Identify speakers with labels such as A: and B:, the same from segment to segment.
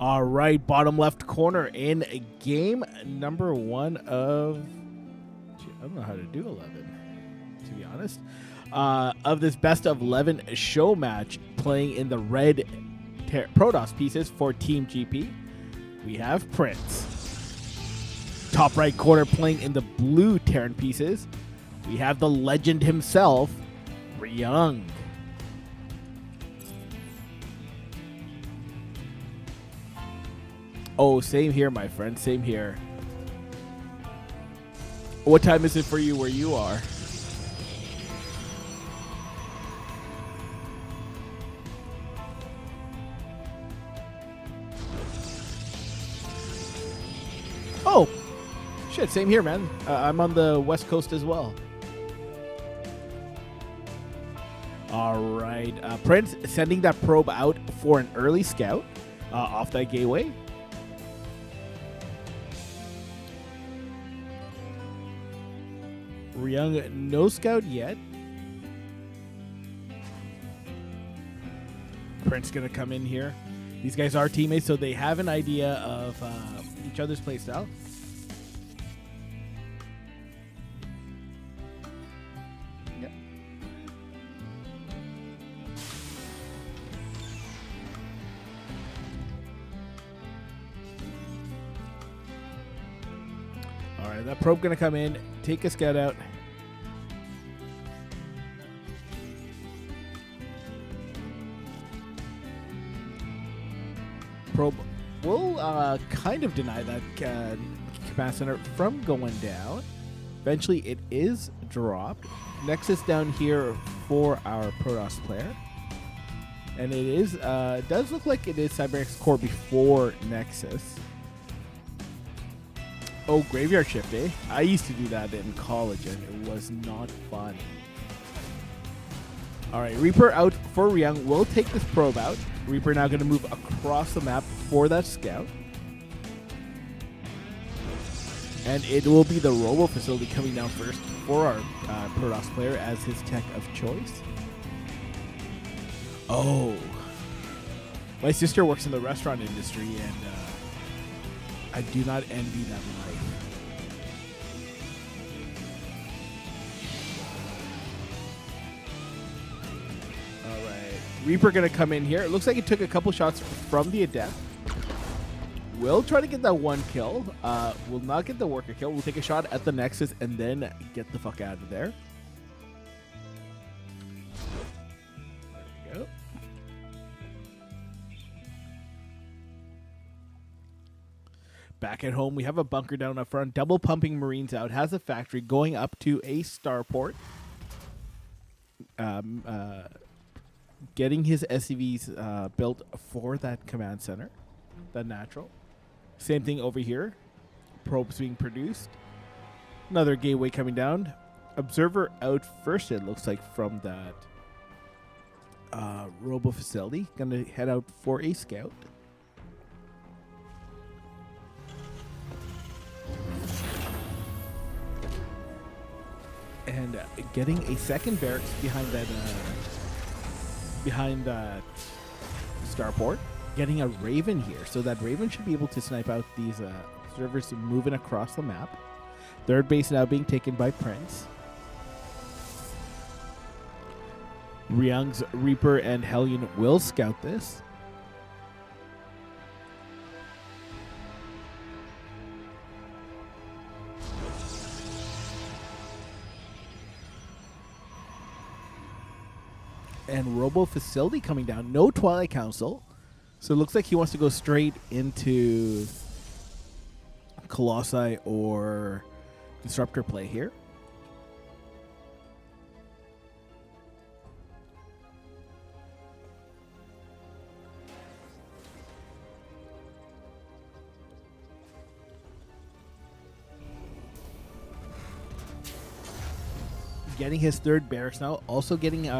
A: All right, bottom left corner in game number 1 of... I don't know how to do 11, to be honest. Of this best of 11 show match, playing in the red Protoss pieces for Team GP, we have Prince. Top right corner playing in the blue Terran pieces, we have the legend himself, Ryung. Oh, same here, my friend. Same here. What time is it for you where you are? Oh, shit. Same here, man. I'm on the West Coast as well. All right. Prince sending that probe out for an early scout off that gateway. Ryung, no scout yet. Prince gonna come in here. These guys are teammates, so they have an idea of each other's playstyle. Yep. All right, that probe gonna come in, take a scout out. Probe will kind of deny that command center from going down. Eventually, it is dropped. Nexus down here for our Protoss player, and it is does look like it is Cybernetics core before Nexus. Oh, graveyard shift, eh? I used to do that in college, and it was not fun. All right, Reaper out for Ryung. We'll take this probe out. Reaper now going to move across the map for that scout. And it will be the Robo facility coming down first for our Protoss player as his tech of choice. Oh. My sister works in the restaurant industry, and I do not envy that life. Reaper going to come in here. It looks like he took a couple shots from the Adept. We'll try to get that one kill. We'll not get the worker kill. We'll take a shot at the Nexus and then get the fuck out of there. There we go. Back at home, we have a bunker down up front. Double pumping Marines out. Has a factory going up to a starport. Getting his SCVs built for that command center, the natural. Same thing over here. Probes being produced. Another gateway coming down. Observer out first, it looks like, from that Robo facility. Gonna head out for a scout. And getting a second barracks behind that starport, getting a Raven here, so that Raven should be able to snipe out these observers moving across the map. Third base now being taken by Prince. Ryung's Reaper and Hellion will scout this. And Robo facility coming down. No Twilight Council. So it looks like he wants to go straight into Colossi or Disruptor play here. Getting his third barracks now. Also getting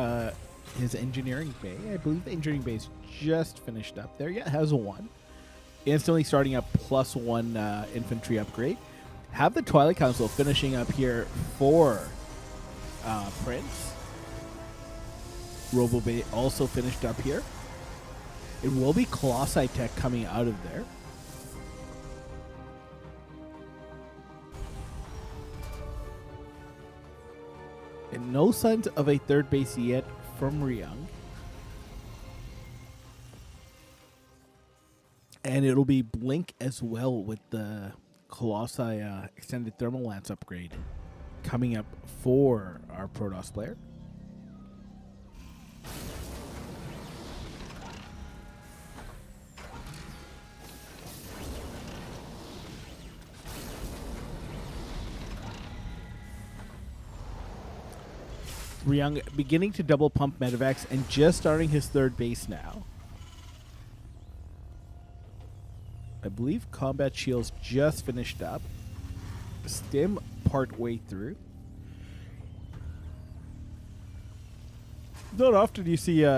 A: his engineering bay. I believe the engineering bay is just finished up there. Yeah, it has a 1. Instantly starting up +1 infantry upgrade. Have the Twilight Council finishing up here for Prince. Robo bay also finished up here. It will be Colossi Tech coming out of there. And no signs of a third base yet from Ryung. And it'll be Blink as well with the Colossi Extended Thermal Lance upgrade coming up for our Protoss player. Ryung beginning to double pump medevacs and just starting his third base now. I believe combat shields just finished up. Stim part way through. Not often you see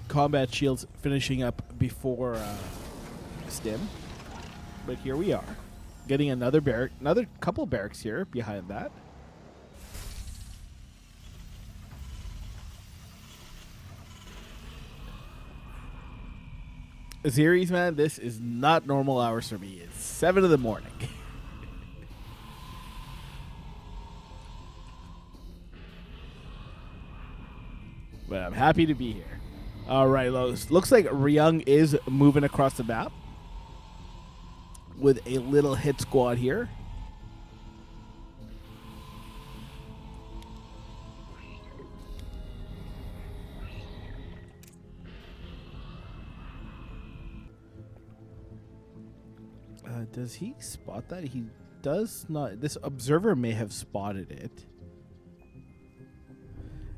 A: combat shields finishing up before Stim, but here we are, getting another barrack, another couple barracks here behind that. Series, man, this is not normal hours for me. It's 7 in the morning. But I'm happy to be here. All right, looks like Ryung is moving across the map with a little hit squad here. Does he spot that? He does not. This observer may have spotted it.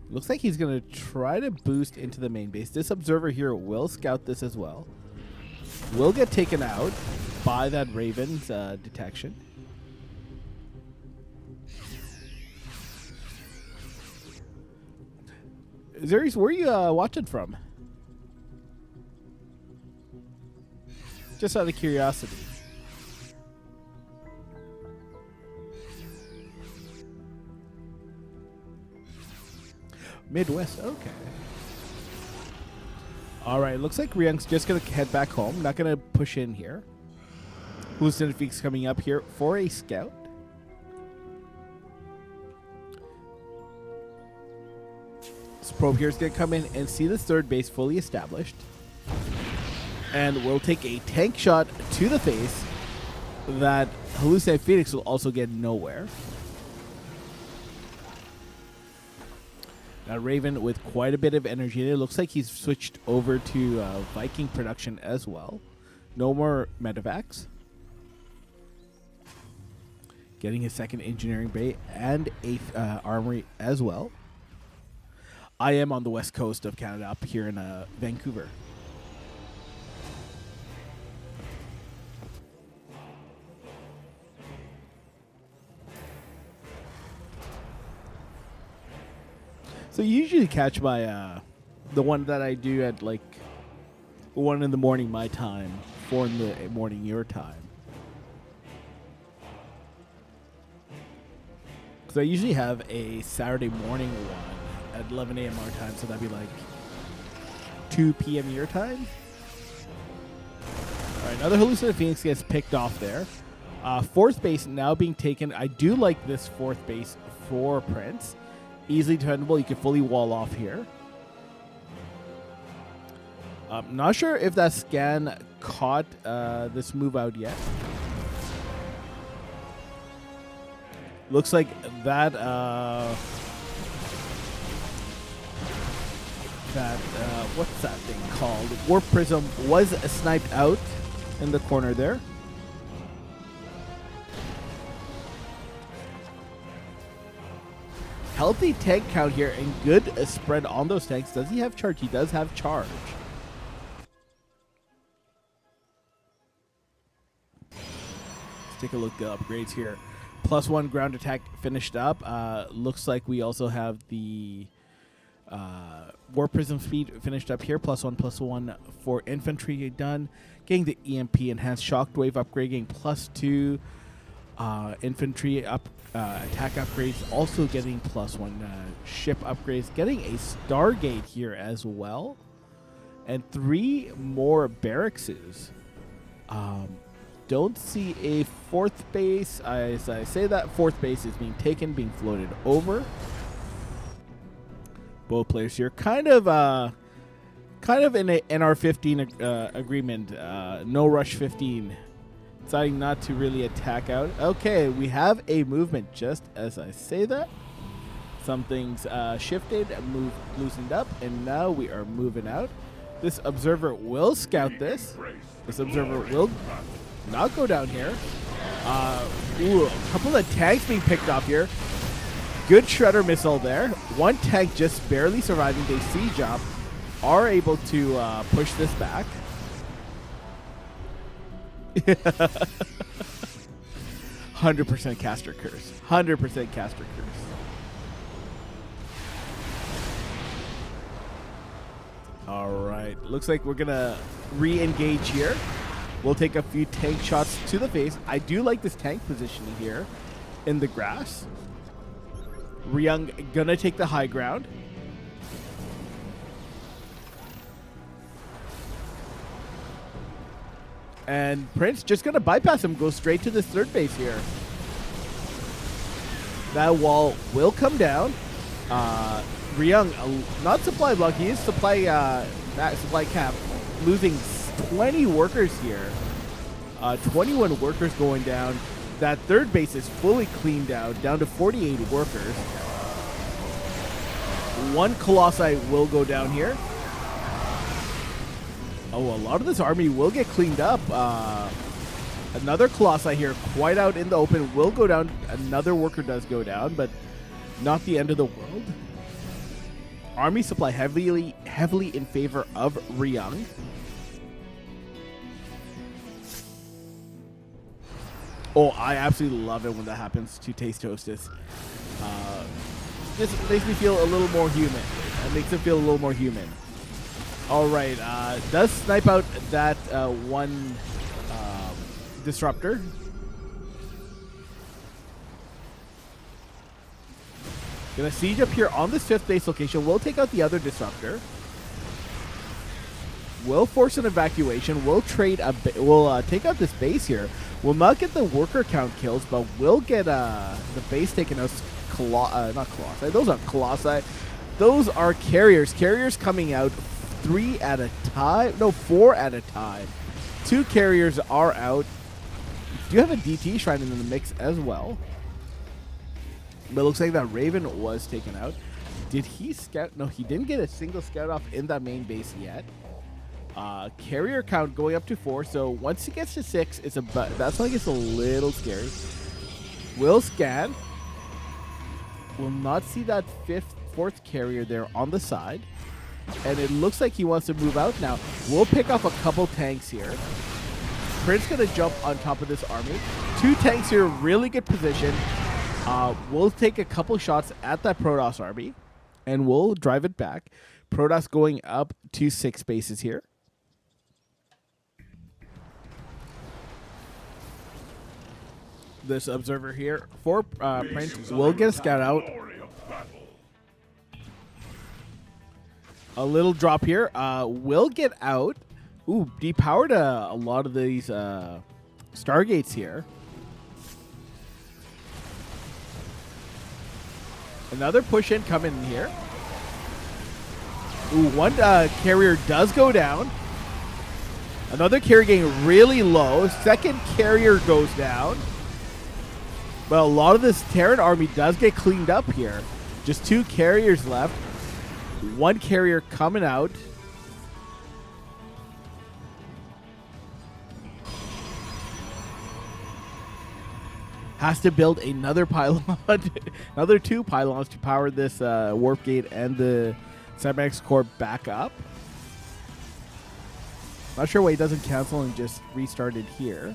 A: Looks like he's going to try to boost into the main base. This observer here will scout this as well. Will get taken out by that Raven's detection. Zeres, where are you watching from? Just out of curiosity. Midwest, okay. All right, looks like Ryung's just going to head back home. Not going to push in here. Hallucinate's coming up here for a scout. This probe here is going to come in and see this third base fully established. And we'll take a tank shot to the face that Hallucinate Phoenix will also get nowhere. Now Raven with quite a bit of energy. It looks like he's switched over to Viking production as well. No more medevacs. Getting his second engineering bay and a armory as well. I am on the west coast of Canada, up here in Vancouver. So you usually catch my the one that I do at like 1 in the morning my time, 4 in the morning your time. Because I usually have a Saturday morning one at 11 a.m. our time, so that'd be like 2 p.m. your time. All right, another Hallucinate Phoenix gets picked off there. Fourth base now being taken. I do like this fourth base for Prince. Easily defendable. You can fully wall off here. Not sure if that scan caught this move out yet. Looks like that what's that thing called? Warp Prism was sniped out in the corner there. Healthy tank count here and good spread on those tanks. Does he have charge? He does have charge. Let's take a look at the upgrades here. +1 ground attack finished up. Looks like we also have the War Prism speed finished up here. +1/+1 for infantry done. Getting the EMP enhanced shockwave upgrade. Getting +2 infantry attack upgrades. Also getting +1 ship upgrades. Getting a Stargate here as well. and 3 more barracks. Don't see a 4th base. As I say that, 4th base is being taken, being floated over. Both players here kind of in a NR15 agreement. No rush 15. Deciding not to really attack out. Okay, we have a movement just as I say that. Something's shifted, moved, loosened up, and now we are moving out. This observer will scout this. This observer will not go down here. Ooh, a couple of tanks being picked off here. Good shredder missile there. One tank just barely surviving. They siege up. Are able to push this back. 100% caster curse. 100% caster curse. All right. Looks like we're going to re-engage here. We'll take a few tank shots to the face. I do like this tank positioning here in the grass. Ryung going to take the high ground. And Prince just going to bypass him, go straight to this 3rd base here. That wall will come down. Ryung, not supply block, he is supply cap, losing 20 workers here. 21 workers going down. That 3rd base is fully cleaned out, down to 48 workers. 1 Colossi will go down here. Oh, a lot of this army will get cleaned up. Another Colossi here, quite out in the open, will go down. Another worker does go down, but not the end of the world. Army supply heavily in favor of Ryung. Oh, I absolutely love it when that happens to Taste Hostess. Just makes me feel a little more human. It makes it feel a little more human. All right, does snipe out that one disruptor. Gonna siege up here on this 5th base location. We'll take out the other disruptor. We'll force an evacuation. We'll trade we'll take out this base here. We'll not get the worker count kills, but we'll get the base taken out. Not Colossi. Those aren't Colossi. Those are carriers. Carriers coming out 3 at a time. No, 4 at a time. 2 carriers are out. Do you have a DT Shrine in the mix as well? But it looks like that Raven was taken out. Did he scout? No, he didn't get a single scout off in that main base yet. Carrier count going up to 4. So once he gets to 6, that's when it gets a little scary. Will scan. Will not see that 4th carrier there on the side. And it looks like he wants to move out now. We'll pick off a couple tanks here. Prince gonna jump on top of this army. 2 tanks here, really good position. We'll take a couple shots at that Protoss army, and we'll drive it back. Protoss going up to 6 bases here. This observer here for Prince will get a scout out. A little drop here. Will get out. Ooh, depowered a lot of these Stargates here. Another push in coming in here. Ooh, one carrier does go down. Another carrier getting really low. 2nd carrier goes down. But a lot of this Terran army does get cleaned up here. Just 2 carriers left. 1 carrier coming out. Has to build another pylon, another 2 pylons to power this warp gate and the cybernetics core back up. Not sure why he doesn't cancel and just restart it here.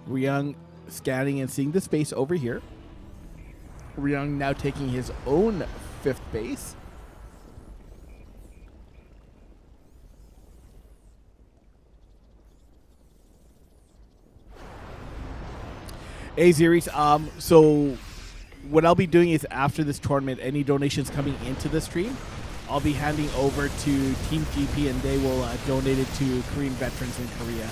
A: Ryung scanning and seeing the space over here. Ryung now taking his own 5th base. Hey, Zeres. So what I'll be doing is after this tournament, any donations coming into the stream, I'll be handing over to Team GP, and they will donate it to Korean veterans in Korea.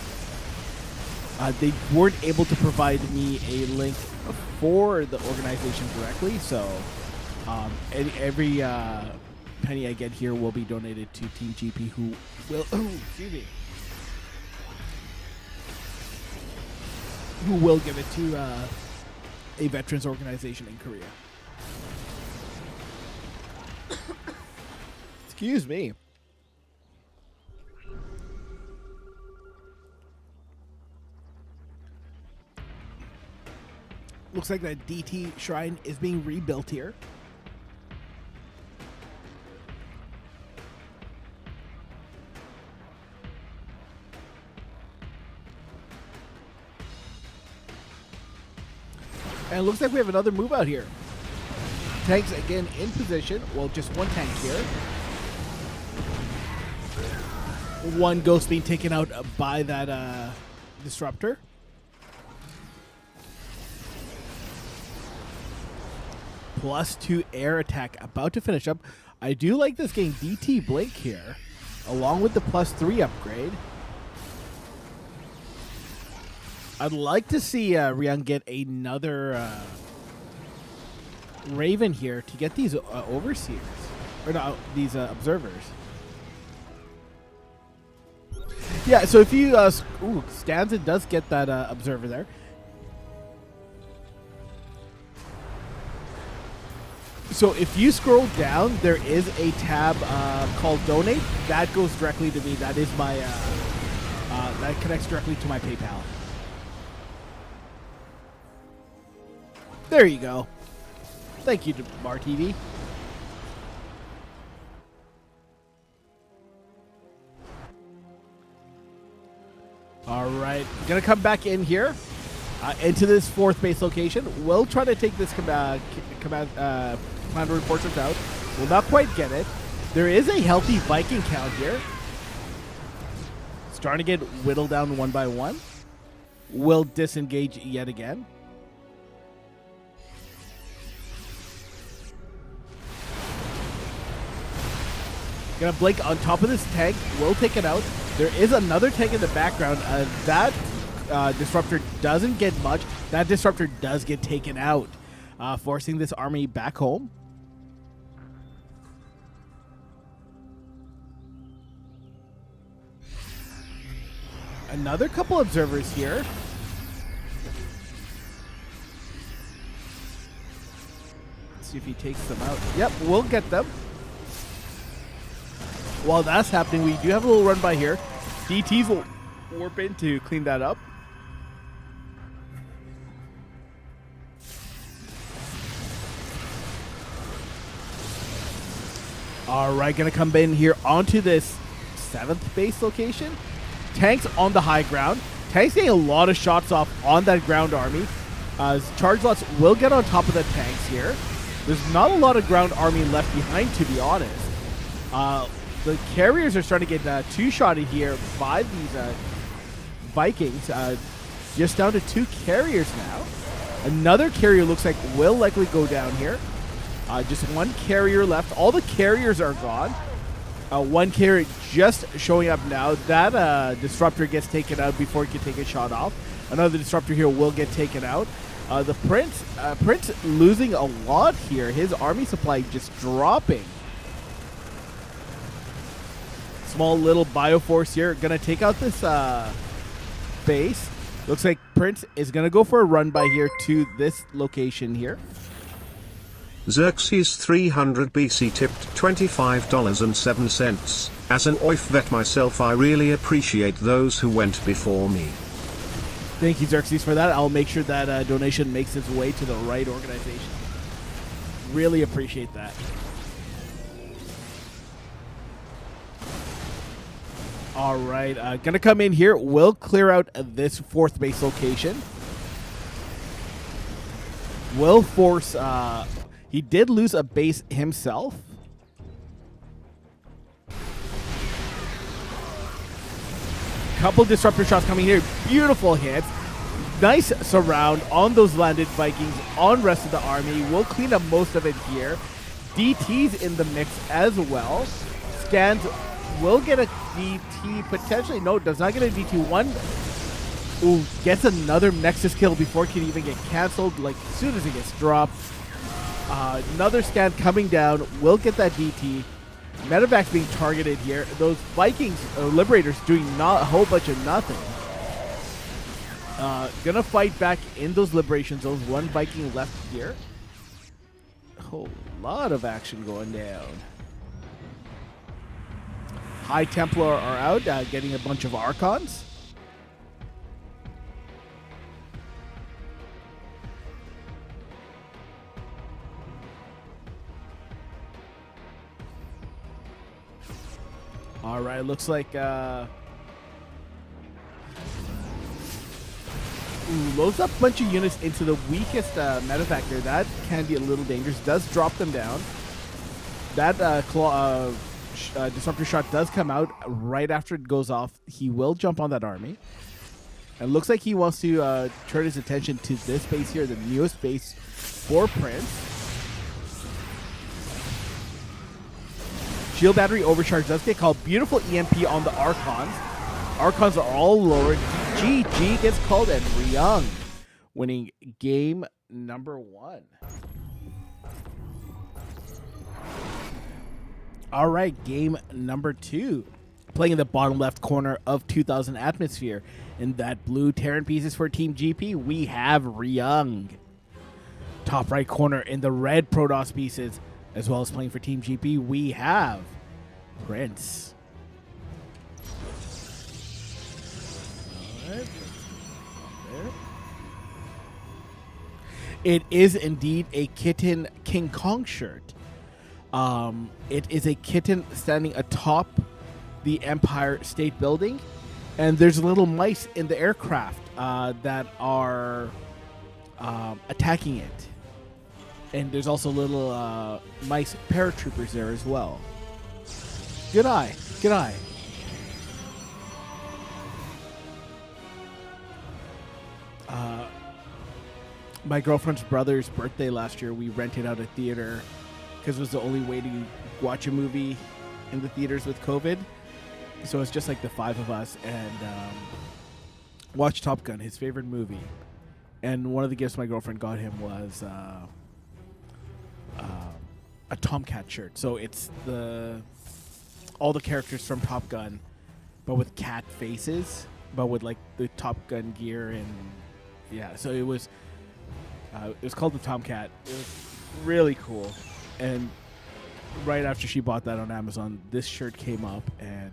A: They weren't able to provide me a link for the organization directly, so every penny I get here will be donated to Team GP, who will excuse me, who will give it to a veterans organization in Korea. Excuse me. Looks like that DT shrine is being rebuilt here. And it looks like we have another move out here. Tanks again in position. Well, just one tank here. One ghost being taken out by that disruptor. +2 air attack about to finish up. I do like this getting DT Blake here, along with the +3 upgrade. I'd like to see Ryung get another Raven here to get these overseers, or no, these observers. Yeah, so if you Stanza does get that observer there. So if you scroll down, there is a tab called Donate. That goes directly to me. That is my that connects directly to my PayPal. There you go. Thank you, Mar TV. All right, gonna come back in here into this 4th base location. We'll try to take this command reinforcements out. We'll not quite get it. There is a healthy Viking count here. Starting to get whittled down one by one. We'll disengage yet again. Gonna blink on top of this tank. We'll take it out. There is another tank in the background. That disruptor doesn't get much. That disruptor does get taken out, forcing this army back home. Another couple observers here. Let's see if he takes them out. Yep, we'll get them. While that's happening, we do have a little run by here. DTs will warp in to clean that up. All right, gonna come in here onto this 7th base location. Tanks on the high ground. Tanks getting a lot of shots off on that ground army. Charge lots will get on top of the tanks here. There's not a lot of ground army left behind, to be honest. The carriers are starting to get two-shotted here by these Vikings. Just down to 2 carriers now. Another carrier looks like will likely go down here. Just 1 carrier left. All the carriers are gone. 1 carrier just showing up now. That disruptor gets taken out before he can take a shot off. Another disruptor here will get taken out. The Prince losing a lot here. His army supply just dropping. Small little Bioforce here. Gonna take out this base. Looks like Prince is gonna go for a run by here to this location here.
B: Xerxes 300 BC tipped $25.07. As an OIF vet myself, I really appreciate those who went before me.
A: Thank you, Xerxes, for that. I'll make sure that donation makes its way to the right organization. Really appreciate that. All right, gonna come in here. We'll clear out this 4th base location. We'll force... he did lose a base himself. Couple disruptor shots coming here. Beautiful hits. Nice surround on those landed Vikings on rest of the army. We'll clean up most of it here. DT's in the mix as well. Scans will get a DT potentially. No, does not get a DT. One. Ooh, gets another Nexus kill before it can even get canceled. Like as soon as it gets dropped. Another scan coming down. Will get that DT. Medevac's being targeted here. Those Vikings, Liberators, doing not a whole bunch of nothing. Gonna fight back in those Liberation zones. One Viking left here. A whole lot of action going down. High Templar are out, getting a bunch of Archons. All right, looks like loads up a bunch of units into the weakest medevac there. That can be a little dangerous. Does drop them down. That disruptor shot does come out right after it goes off. He will jump on that army. And looks like he wants to turn his attention to this base here, the newest base for Prince. Shield battery overcharge does get called. Beautiful EMP on the Archons. Archons are all lowered. GG gets called, and Ryung winning game number 1. All right, game number 2. Playing in the bottom left corner of 2000 Atmosphere. In that blue Terran pieces for Team GP, we have Ryung. Top right corner in the red Protoss pieces, as well as playing for Team GP, we have Prince. All right. It is indeed a Kitten King Kong shirt. It is a kitten standing atop the Empire State Building, and there's little mice in the aircraft that are attacking it. And there's also little mice paratroopers there as well. Good eye. Good eye. My girlfriend's brother's birthday last year, we rented out a theater because it was the only way to watch a movie in the theaters with COVID. So it's just like the 5 of us, and watched Top Gun, his favorite movie. And one of the gifts my girlfriend got him was a Tomcat shirt. So it's all the characters from Top Gun, but with cat faces, but with like the Top Gun gear, and yeah. So it was called the Tomcat. It was really cool. And right after she bought that on Amazon, this shirt came up and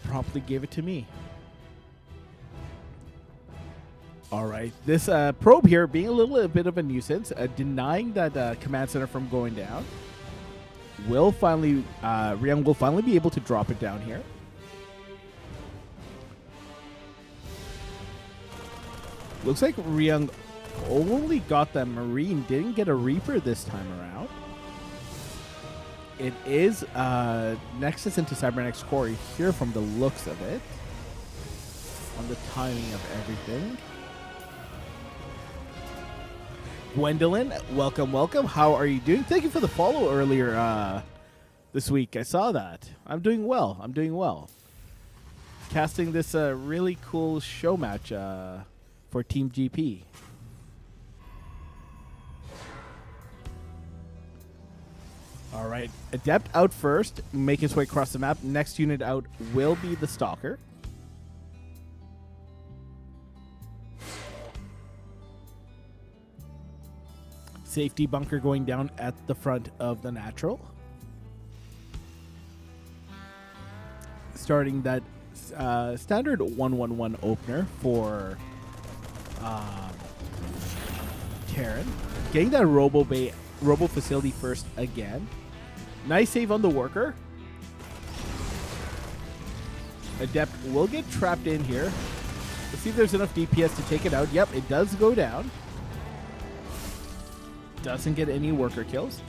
A: promptly gave it to me. All right, this probe here being a little bit of a nuisance, denying that command center from going down. Ryung will finally be able to drop it down here. Looks like Ryung only got that Marine, didn't get a Reaper this time around. It is Nexus into Cybernetics Core here from the looks of it, on the timing of everything. Gwendolyn, welcome, welcome. How are you doing? Thank you for the follow earlier this week. I saw that. I'm doing well. I'm doing well. Casting this really cool show match for Team GP. All right. Adept out first, make his way across the map. Next unit out will be the Stalker. Safety bunker going down at the front of the natural. Starting that standard 1-1-1 opener for Terran. Getting that Robo facility first again. Nice save on the worker. Adept will get trapped in here. Let's see if there's enough DPS to take it out. Yep, it does go down. Doesn't get any worker kills.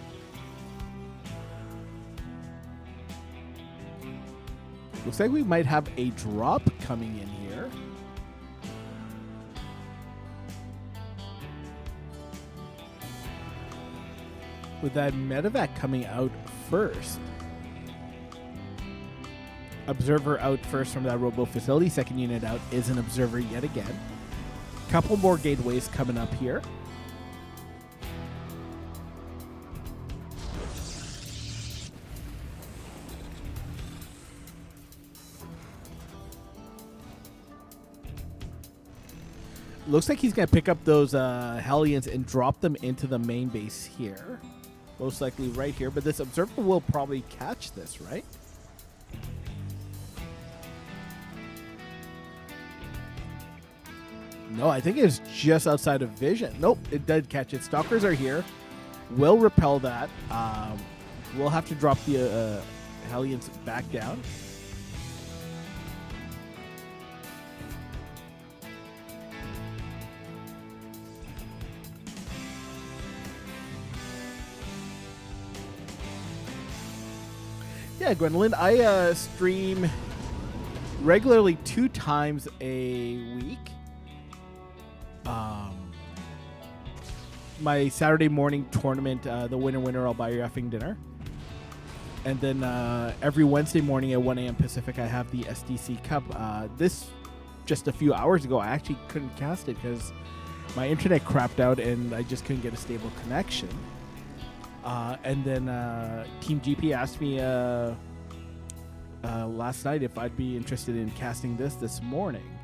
A: Looks like we might have a drop coming in here. with that medevac coming out first. Observer out first from that robo facility. Second unit out is an observer yet again. Couple more gateways coming up here. Looks like he's going to pick up those Hellions and drop them into the main base here. Most likely right here. But this observer will probably catch this, right? No, I think it's just outside of vision. Nope, it did catch it. Stalkers are here. Will repel that. We'll have to drop the Hellions back down. Yeah, Gwendolyn, I stream regularly 2 times a week. My Saturday morning tournament, the winner, I'll buy your effing dinner. And then every Wednesday morning at 1 a.m. Pacific, I have the SDC Cup. This, just a few hours ago, I actually couldn't cast it because my internet crapped out and I just couldn't get a stable connection. And then Team GP asked me last night if I'd be interested in casting this morning.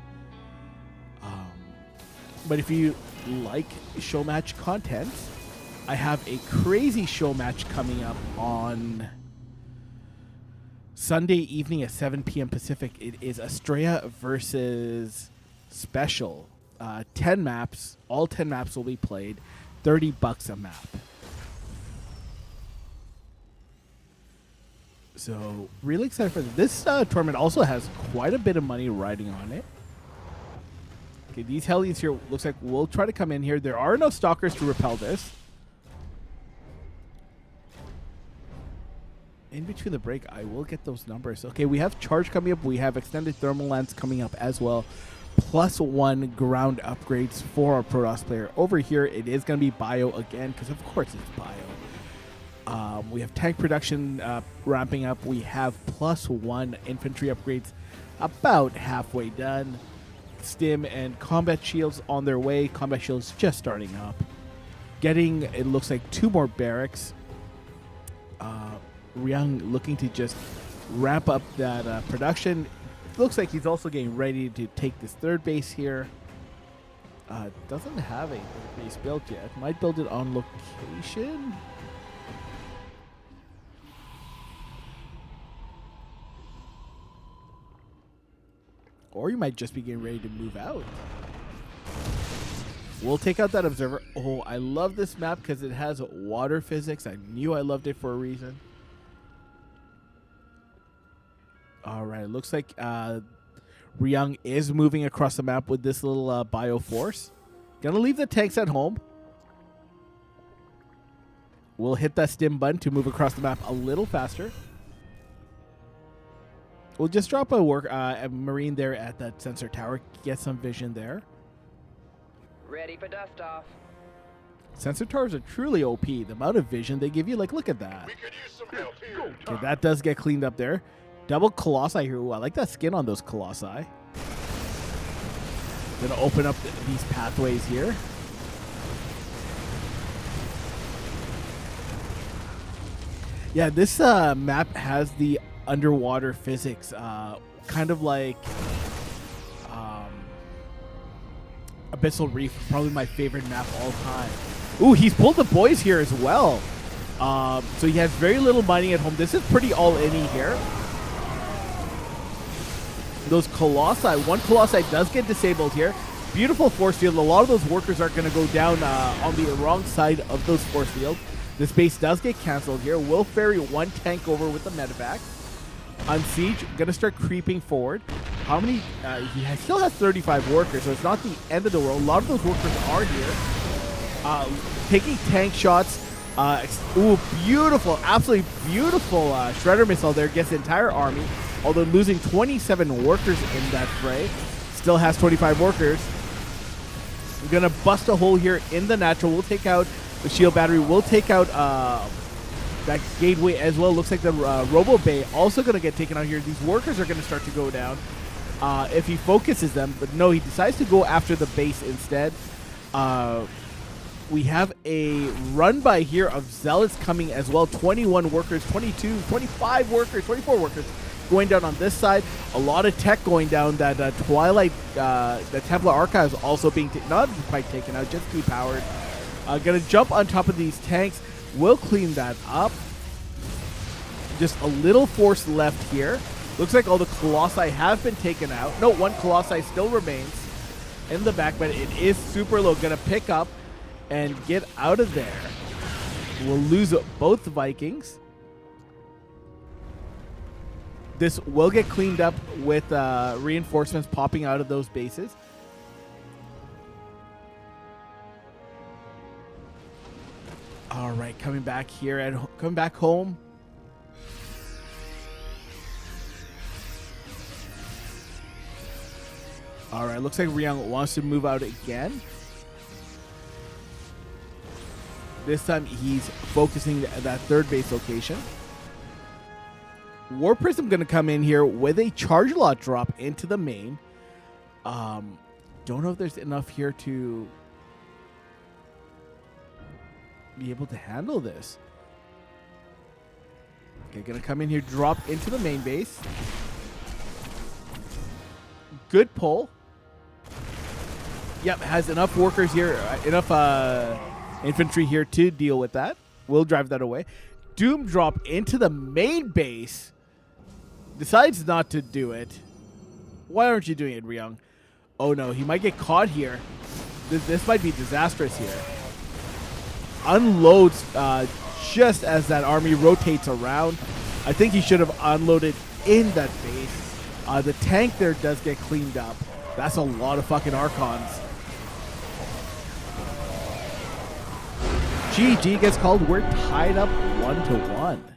A: But if you like Showmatch content, I have a crazy Showmatch coming up on Sunday evening at 7 p.m. Pacific. It is Estrella versus Special. 10 maps. All 10 maps will be played. $30 a map. So, really excited for this. This tournament also has quite a bit of money riding on it. Okay, these Hellions here looks like we'll try to come in here. There are enough Stalkers to repel this. In between the break, I will get those numbers. Okay, we have Charge coming up. We have Extended Thermal Lance coming up as well. +1 ground upgrades for our Protoss player. Over here, it is going to be Bio again, because of course it's Bio. We have tank production ramping up. We have +1 infantry upgrades about halfway done. Stim and combat shields on their way. Combat shields just starting up. Getting, it looks like 2 more barracks. Ryung looking to just wrap up that production. Looks like he's also getting ready to take this 3rd base here. Doesn't have a 3rd base built yet. Might build it on location. Or you might just be getting ready to move out. We'll take out that observer. Oh, I love this map because it has water physics. I knew I loved it for a reason. All right, looks like Ryung is moving across the map with this little bio force. Gonna leave the tanks at home. We'll hit that stim button to move across the map a little faster. We'll just drop a Marine there at that sensor tower. Get some vision there.
C: Ready for dust off.
A: Sensor towers are truly OP. The amount of vision they give you, like, look at that.
D: We could use some help here.
A: Okay, that does get cleaned up there. Double Colossi here. Ooh, I like that skin on those Colossi. Gonna open up these pathways here. Yeah, this map has the underwater physics, kind of like Abyssal Reef, probably my favorite map all time. Ooh, he's pulled the boys here as well. So he has very little mining at home. This is pretty all-in-y here. Those Colossi, 1 Colossi does get disabled here. Beautiful force field. A lot of those workers are going to go down on the wrong side of those force fields. This base does get canceled here. Will ferry 1 tank over with the medevac. On siege, going to start creeping forward. How many? He still has 35 workers, so it's not the end of the world. A lot of those workers are here. Taking tank shots. Ooh, beautiful, absolutely beautiful Shredder missile there. Gets the entire army, although losing 27 workers in that fray. Still has 25 workers. We're going to bust a hole here in the natural. We'll take out shield battery will take out that gateway as well. Looks like the Robo Bay also going to get taken out here. These workers are going to start to go down if he focuses them. But no, he decides to go after the base instead. We have a run by here of Zealots coming as well. 21 workers, 22, 25 workers, 24 workers going down on this side. A lot of tech going down. That Twilight, the Templar Archive is also being not quite taken out, just depowered. Gonna jump on top of these tanks. We'll clean that up. Just a little force left here. Looks like all the Colossi have been taken out. No, one Colossi still remains in the back, but it is super low. Gonna pick up and get out of there. We'll lose both Vikings. This will get cleaned up with reinforcements popping out of those bases. All right, coming back here coming back home. All right, looks like Ryung wants to move out again. This time he's focusing that third base location. War Prism going to come in here with a charge lot drop into the main. Don't know if there's enough here to be able to handle this. Okay, going to come in here, drop into the main base. Good pull. Yep, has enough workers here, enough infantry here to deal with that. We'll drive that away. Doom drop into the main base. Decides not to do it. Why aren't you doing it, Ryung? Oh no, he might get caught here. This might be disastrous here. Unloads just as that army rotates around. I think he should have unloaded in that base. The tank there does get cleaned up. That's a lot of fucking Archons. GG gets called. We're tied up 1-1.